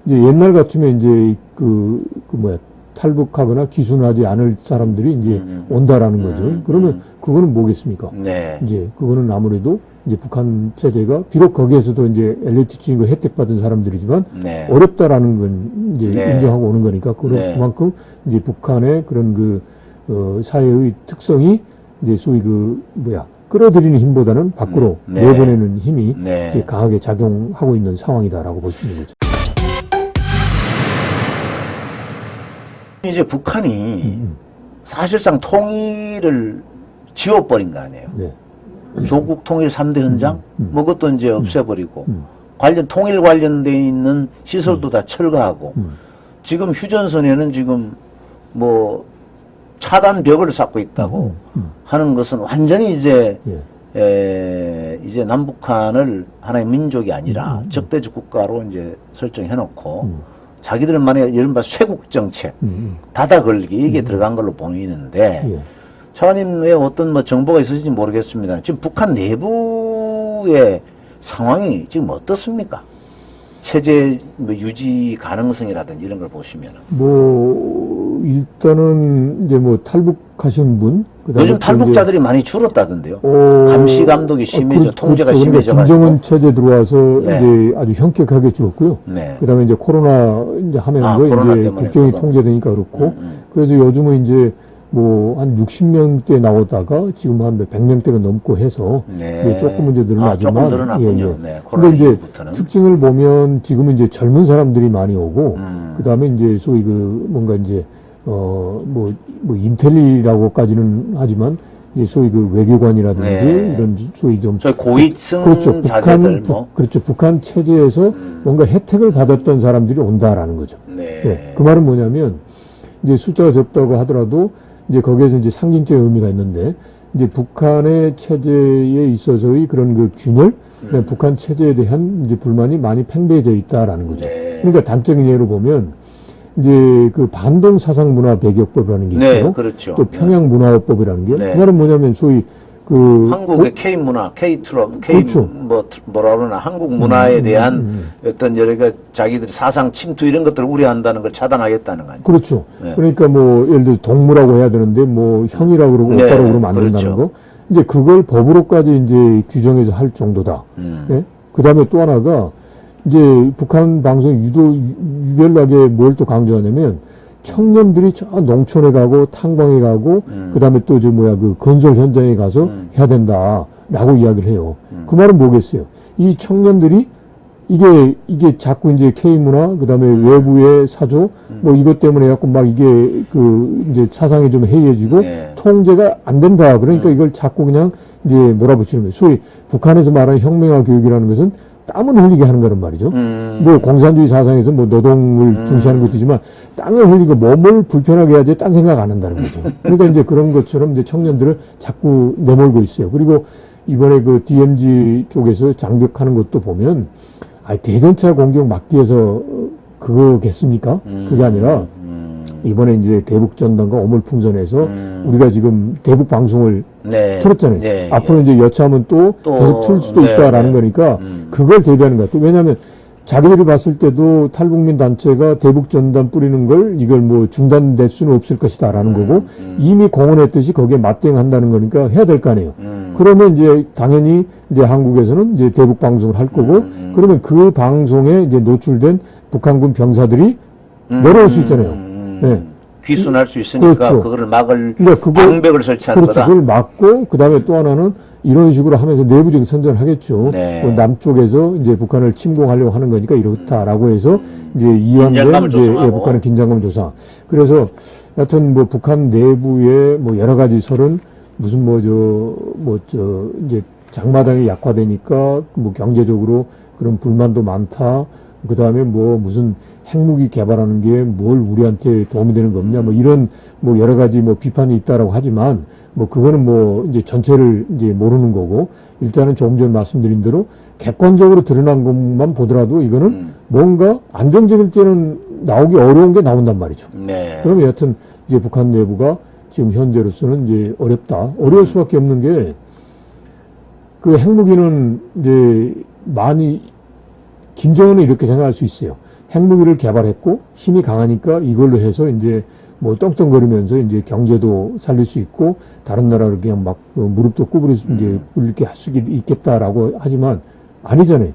이제 옛날 같으면 이제 탈북하거나 귀순하지 않을 사람들이 이제 온다라는 거죠. 그러면 그거는 뭐겠습니까? 네. 이제 그거는 아무래도 이제 북한 체제가 비록 거기에서도 이제 엘리트 거 혜택 받은 사람들이지만 네. 어렵다라는 건 이제 네. 인정하고 오는 거니까 네. 그만큼 이제 북한의 그런 사회의 특성이 이제 소위 끌어들이는 힘보다는 밖으로 네. 내보내는 힘이 네. 이제 강하게 작용하고 있는 상황이다라고 볼 수 있는 거죠. 이제 북한이 사실상 통일을 지워버린 거 아니에요. 네. 조국 통일 3대 현장? 뭐 그것도 이제 없애버리고 통일 관련돼 있는 시설도 다 철거하고 지금 휴전선에는 지금 뭐 차단벽을 쌓고 있다고 하는 것은 완전히 이제 이제 남북한을 하나의 민족이 아니라 적대적 국가로 이제 설정해놓고 자기들만의 이른바 쇄국 정책, 닫아 걸리기 이게 들어간 걸로 보이는데 차관님의 어떤 뭐 정보가 있으신지 모르겠습니다. 지금 북한 내부의 상황이 지금 어떻습니까? 체제 유지 가능성이라든지 이런 걸 보시면. 일단은 이제 탈북하신 분. 요즘 탈북자들이 많이 줄었다던데요. 감시 감독이 심해져, 통제가 그렇죠. 심해져가지고. 김정은 체제 들어와서 네. 이제 아주 현격하게 줄었고요. 네. 그다음에 이제 코로나 이제 하면서 코로나 이제 국경이 통제되니까 그렇고. 그래서 요즘은 이제 한 60명대 나오다가 지금 한 100명대가 넘고 해서 네. 조금 이제 늘어나지만. 조금 늘어났군요. 네. 근데 이제 이후부터는. 특징을 보면 지금은 이제 젊은 사람들이 많이 오고 그다음에 이제 소위 뭔가 이제 인텔리라고까지는 하지만 이제 소위 외교관이라든지 네. 이런 소위 고위층 그렇죠. 자제들 그렇죠. 북한 체제에서 뭔가 혜택을 받았던 사람들이 온다라는 거죠. 네. 네. 그 말은 뭐냐면 이제 숫자가 적다고 하더라도 이제 거기에서 이제 상징적인 의미가 있는데 이제 북한의 체제에 있어서의 그런 균열, 북한 체제에 대한 이제 불만이 많이 팽배해져 있다라는 거죠. 네. 그러니까 단적인 예로 보면 이제 반동 사상 문화 배격법이라는 게 있고요. 네, 그렇죠. 또 평양 문화법이라는 게 네. 그 말은 뭐냐면 소위 한국의 K 문화, 그렇죠. 뭐라 그러나 한국 문화에 대한 어떤 여러 가지 자기들이 사상 침투 이런 것들을 우려한다는 걸 차단하겠다는 거 아니에요? 그렇죠. 네. 그러니까 예를 들어 동무라고 해야 되는데 형이라고 그러고 네, 오빠라고 그러면 안 그렇죠. 된다는 거. 이제 그걸 법으로까지 이제 규정해서 할 정도다. 예? 그다음에 또 하나가 이제 북한 방송이 유별나게 뭘 또 강조하냐면 청년들이 저 농촌에 가고 탄광에 가고 그다음에 또 건설 현장에 가서 해야 된다라고 이야기를 해요. 그 말은 뭐겠어요? 이 청년들이 이게 자꾸 이제 K문화 그다음에 외부의 사조 이것 때문에 해갖고 이게 이제 사상이 좀 해이해지고 네. 통제가 안 된다. 그러니까 이걸 자꾸 그냥 이제 몰아붙이는 거예요. 소위 북한에서 말하는 혁명화 교육이라는 것은 땀을 흘리게 하는 거란 말이죠. 공산주의 사상에서 노동을 중시하는 것도 있지만 땀을 흘리고 몸을 불편하게 해야지 딴 생각 안 한다는 거죠. 그러니까 이제 그런 것처럼 이제 청년들을 자꾸 내몰고 있어요. 그리고 이번에 DMZ 쪽에서 장벽하는 것도 보면 대전차 공격 막기 위해서 그거겠습니까? 그게 아니라 이번에 이제 대북전단과 오물풍선에서 우리가 지금 대북 방송을 네. 틀었잖아요. 네. 앞으로 이제 여차하면 또 계속 틀 수도 있다라는 거니까 그걸 대비하는 것 같아요. 왜냐하면 자기들이 봤을 때도 탈북민 단체가 대북전단 뿌리는 걸 이걸 중단될 수는 없을 것이다라는 거고 이미 공언했듯이 거기에 맞대응한다는 거니까 해야 될 거 아니에요. 그러면 이제 당연히 이제 한국에서는 이제 대북 방송을 할 거고 그러면 그 방송에 이제 노출된 북한군 병사들이 내려올 수 있잖아요. 네. 귀순할 수 있으니까 그렇죠. 그거를 막을 그러니까 방벽을 설치하는 그렇죠. 거다. 그걸 막고 그다음에 또 하나는 이런 식으로 하면서 내부적인 선전을 하겠죠. 네. 남쪽에서 이제 북한을 침공하려고 하는 거니까 이렇다라고 해서 이제 이완된 이제 북한의 긴장감 조사. 그래서 여하튼 북한 내부의 여러 가지 설은 무슨 이제 장마당이 약화되니까 경제적으로 그런 불만도 많다. 그 다음에 무슨 핵무기 개발하는 게 뭘 우리한테 도움이 되는 거 없냐, 이런 여러 가지 비판이 있다라고 하지만 그거는 이제 전체를 이제 모르는 거고 일단은 조금 전에 말씀드린 대로 객관적으로 드러난 것만 보더라도 이거는 뭔가 안정적일 때는 나오기 어려운 게 나온단 말이죠. 네. 그러면 여하튼 이제 북한 내부가 지금 현재로서는 이제 어려울 수밖에 없는 게 핵무기는 이제 많이 김정은은 이렇게 생각할 수 있어요. 핵무기를 개발했고 힘이 강하니까 이걸로 해서 이제 뭐 떵떵거리면서 이제 경제도 살릴 수 있고 다른 나라를 그냥 막 무릎도 구부리 이제 꿇게 할 수 있겠다라고 하지만 아니잖아요.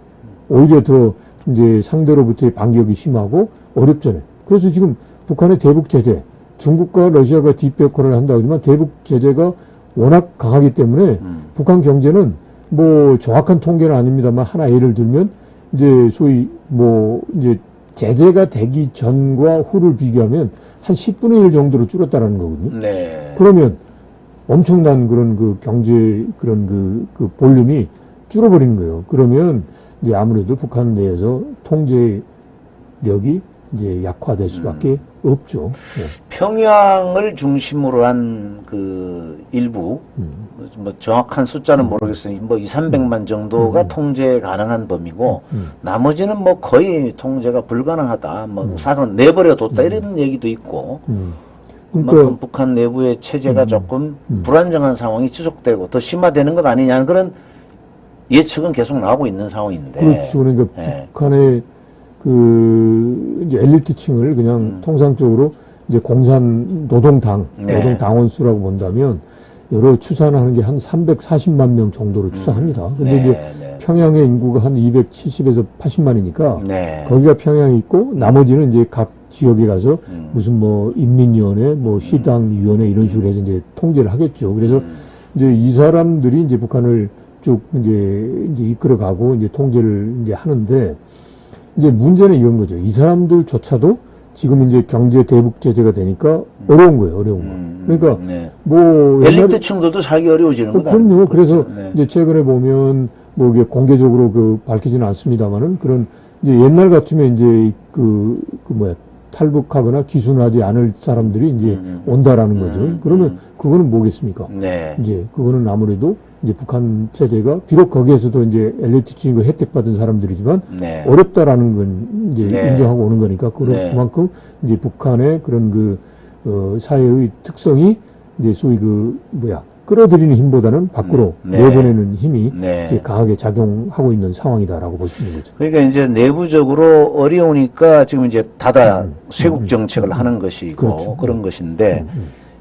오히려 더 이제 상대로부터의 반격이 심하고 어렵잖아요. 그래서 지금 북한의 대북 제재, 중국과 러시아가 뒷배코를 한다고 하지만 대북 제재가 워낙 강하기 때문에 북한 경제는 뭐 정확한 통계는 아닙니다만 하나 예를 들면 이제 소위 뭐 이제 제재가 되기 전과 후를 비교하면 한 10분의 1 정도로 줄었다라는 거거든요. 네. 그러면 엄청난 그런 그 경제 그런 그 볼륨이 줄어버린 거예요. 그러면 이제 아무래도 북한 내에서 통제력이 이제 약화될 수밖에 없죠. 네. 평양을 중심으로 한 그 일부 뭐 정확한 숫자는 모르겠으니 뭐 200~300만 정도가 통제 가능한 범위고 나머지는 뭐 거의 통제가 불가능하다. 뭐 사실은 내버려 뒀다 이런 얘기도 있고 그만큼 북한 내부의 체제가 조금 불안정한 상황이 지속되고 더 심화되는 것 아니냐는 그런 예측은 계속 나오고 있는 상황인데. 그렇죠. 그러니까 네. 북한의 그 이제 엘리트층을 그냥 통상적으로 이제 공산 노동당, 네. 노동당원 수라고 본다면 여러 추산하는 게 한 340만 명 정도로 추산합니다. 근데 네, 이제 네. 평양의 인구가 한 270에서 80만이니까 네. 거기가 평양이 있고 나머지는 이제 각 지역에 가서 무슨 뭐 인민위원회, 뭐 시당위원회 이런 식으로 해서 이제 통제를 하겠죠. 그래서 이제 이 사람들이 이제 북한을 쭉 이제 이끌어가고 이제 통제를 이제 하는데 이제 문제는 이런 거죠. 이 사람들조차도 지금 이제 경제 대북 제재가 되니까 어려운 거예요. 어려운 거. 그러니까 네. 뭐 엘리트층들도 살기 어려워지는 거다. 그럼요. 그래서 네. 이제 최근에 보면 뭐 이게 공개적으로 그 밝히지는 않습니다만은 그런 이제 옛날 같으면 이제 그 뭐야 탈북하거나 기순하지 않을 사람들이 이제 온다라는 거죠. 그러면 그거는 뭐겠습니까? 네. 이제 그거는 아무래도 이제 북한 체제가 비록 거기에서도 이제 엘리트층 혜택 받은 사람들이지만 네. 어렵다라는 건 이제 네. 인정하고 오는 거니까 네. 그만큼 이제 북한의 그런 그 사회의 특성이 이제 소위 그 뭐야 끌어들이는 힘보다는 밖으로 네. 내보내는 힘이 네. 이제 강하게 작용하고 있는 상황이다라고 볼 수 있는 거죠. 그러니까 이제 내부적으로 어려우니까 지금 이제 다다 쇄국 정책을 하는 것이고 그렇죠. 그런 것인데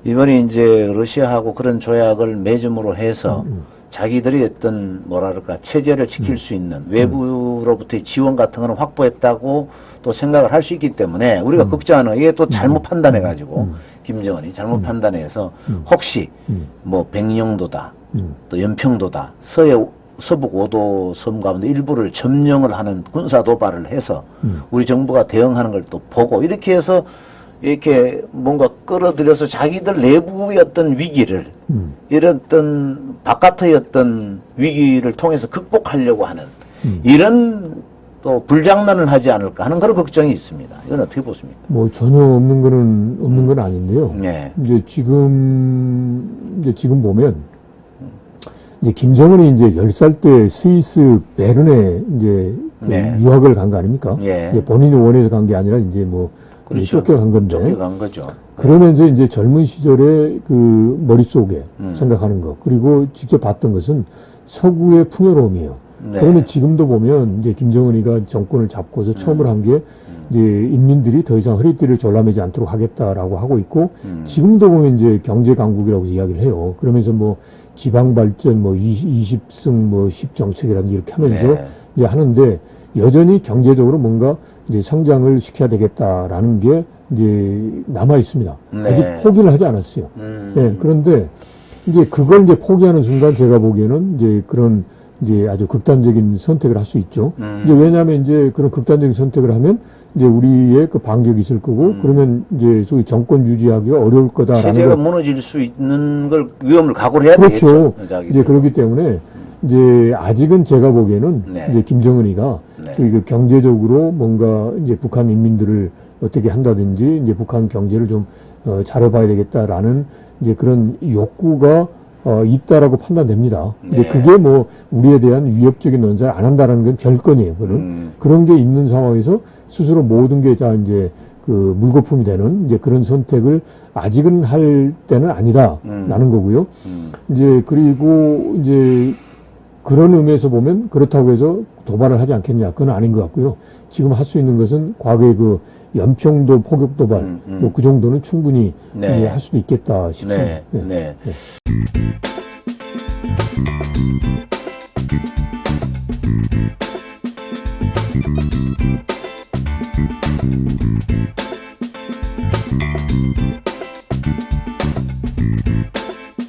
이번에 이제 러시아하고 그런 조약을 맺음으로 해서 자기들이 어떤 뭐랄까 체제를 지킬 수 있는 외부로부터의 지원 같은 거는 확보했다고 또 생각을 할 수 있기 때문에 우리가 걱정하는 이게 또 잘못 판단해 가지고 김정은이 잘못 판단해서 혹시 뭐 백령도다 또 연평도다 서북 5도 섬 가운데 일부를 점령을 하는 군사 도발을 해서 우리 정부가 대응하는 걸 또 보고 이렇게 해서 이렇게 뭔가 끌어들여서 자기들 내부의 어떤 위기를 이런 어떤 바깥의 어떤 위기를 통해서 극복하려고 하는 이런 또 불장난을 하지 않을까 하는 그런 걱정이 있습니다. 이건 어떻게 보십니까? 뭐 전혀 없는 건 아닌데요. 네. 이제 지금 보면 이제 김정은이 이제 10살 때 스위스 베른에 이제 네. 유학을 간 거 아닙니까? 예. 이제 본인이 원해서 간 게 아니라 이제 뭐 그렇죠. 쫓겨간 건데. 쫓겨간 거죠. 그러면서 이제 젊은 시절에 그 머릿속에 생각하는 것, 그리고 직접 봤던 것은 서구의 풍요로움이에요. 네. 그러면 지금도 보면 이제 김정은이가 정권을 잡고서 처음으로 한 게 이제 인민들이 더 이상 허리띠를 졸라매지 않도록 하겠다라고 하고 있고 지금도 보면 이제 경제 강국이라고 이야기를 해요. 그러면서 뭐 지방 발전 뭐 20승 뭐 10정책이라든지 이렇게 하면서 네. 이제 하는데 여전히 경제적으로 뭔가 이제 성장을 시켜야 되겠다라는 게 이제 남아 있습니다. 네. 아직 포기를 하지 않았어요. 예, 그런데 이제 그걸 이제 포기하는 순간 제가 보기에는 이제 그런 이제 아주 극단적인 선택을 할 수 있죠. 이제 왜냐하면 이제 그런 극단적인 선택을 하면 이제 우리의 그 반격이 있을 거고 그러면 이제 소위 정권 유지하기가 어려울 거다라는 체제가 거. 무너질 수 있는 걸 위험을 각오를 해야 그렇죠. 되겠죠. 자기들. 이제 그렇기 때문에 이제 아직은 제가 보기에는 네. 이제 김정은이가 네. 저희 그 경제적으로 뭔가 이제 북한 인민들을 어떻게 한다든지 이제 북한 경제를 좀 잘해봐야 되겠다라는 이제 그런 욕구가 있다라고 판단됩니다. 네. 근데 그게 뭐 우리에 대한 위협적인 논사를 안 한다라는 건 별건이에요. 그런 게 있는 상황에서 스스로 모든 게 다 이제 그 물거품이 되는 이제 그런 선택을 아직은 할 때는 아니다라는 거고요. 이제 그리고 이제 그런 의미에서 보면 그렇다고 해서 도발을 하지 않겠냐. 그건 아닌 것 같고요. 지금 할 수 있는 것은 과거의 그 연평도 포격 도발, 뭐 그 정도는 충분히 네. 할 수도 있겠다 싶습니다. 네. 예. 네. 네.